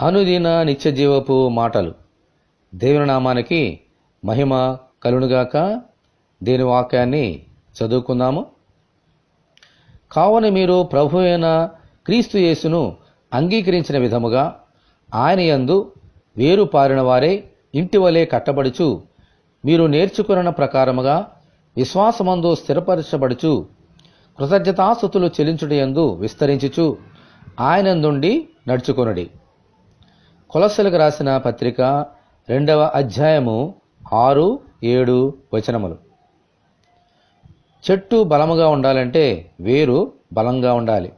అనుదిన నిత్యజీవపు మాటలు. దేవుని నామానికి మహిమ కలుగునుగాక. దేని వాక్యాన్ని చదువుకుందాము. కావున మీరు ప్రభు అయిన క్రీస్తు యేసును అంగీకరించిన విధముగా ఆయన యందు వేరు పారిన వారే ఇంటివలే కట్టబడుచు, మీరు నేర్చుకున్న ప్రకారముగా విశ్వాసమందు స్థిరపరచబడుచు, కృతజ్ఞతాస్తుతులు చెల్లించుటయందు విస్తరించుచు ఆయనందుండి నడుచుకొనుడి. కొలస్సీలకు రాసిన పత్రిక 2వ అధ్యాయము 6-7 వచనములు. చెట్టు బలముగా ఉండాలంటే వేరు బలంగా ఉండాలి.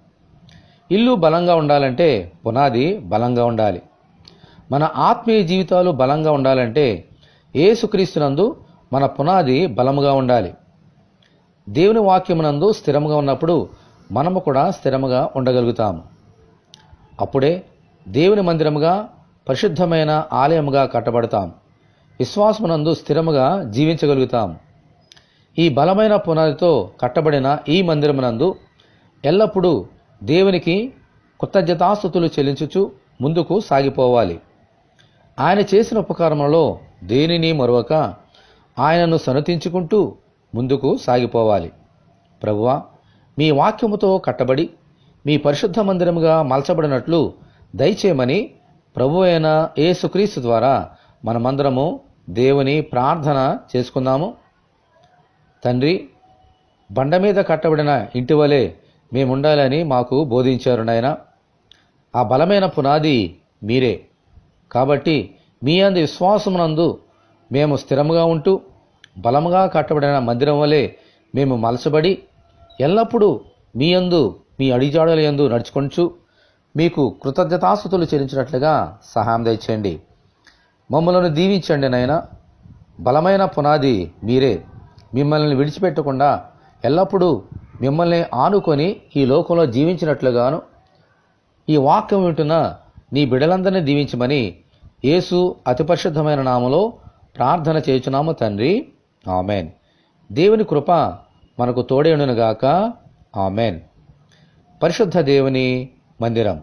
ఇల్లు బలంగా ఉండాలంటే పునాది బలంగా ఉండాలి. మన ఆత్మీయ జీవితాలు బలంగా ఉండాలంటే యేసుక్రీస్తునందు మన పునాది బలముగా ఉండాలి. దేవుని వాక్యమునందు స్థిరముగా ఉన్నప్పుడు మనము కూడా స్థిరముగా ఉండగలుగుతాము. అప్పుడే దేవుని మందిరముగా, పరిశుద్ధమైన ఆలయముగా కట్టబడతాం. విశ్వాసమునందు స్థిరముగా జీవించగలుగుతాం. ఈ బలమైన పునాదితో కట్టబడిన ఈ మందిరమునందు ఎల్లప్పుడూ దేవునికి కృతజ్ఞతాస్తుతులు చెల్లించుచు ముందుకు సాగిపోవాలి. ఆయన చేసిన ఉపకారములలో దేనిని మరొక ఆయనను సన్నతించుకుంటూ ముందుకు సాగిపోవాలి. ప్రభువా, మీ వాక్యముతో కట్టబడి మీ పరిశుద్ధ మందిరముగా మలచబడినట్లు దయచేయమని ప్రభు అయిన యేసుక్రీస్తు ద్వారా మనమందరము దేవుని ప్రార్థన చేసుకుందాము. తండ్రి, బండ మీద కట్టబడిన ఇంటివలే మేముండాలని మాకు బోధించారు నాయన. ఆ బలమైన పునాది మీరే. కాబట్టి మీ అందు విశ్వాసమునందు మేము స్థిరముగా ఉంటూ బలముగా కట్టబడిన మందిరం వలె మేము మలచబడి ఎల్లప్పుడూ మీ యందు, మీ అడిజాడల యందు నడుచుకొంచు మీకు కృతజ్ఞతాస్తుతులు చెల్లించినట్లుగా సహాయం దయచేయండి. మమ్మలను దీవించండి నాయన. బలమైన పునాది మీరే. మిమ్మల్ని విడిచిపెట్టకుండా ఎల్లప్పుడూ మిమ్మల్ని ఆనుకొని ఈ లోకంలో జీవించినట్లుగాను ఈ వాక్యం వింటున్న నీ బిడ్డలందరినీ దీవించమని యేసు అతి పరిశుద్ధమైన నామములో ప్రార్థన చేయుచున్నాము తండ్రి. ఆమెన్. దేవుని కృప మనకు తోడేయునుగాక. ఆమెన్. పరిశుద్ధ దేవుని మందిరం.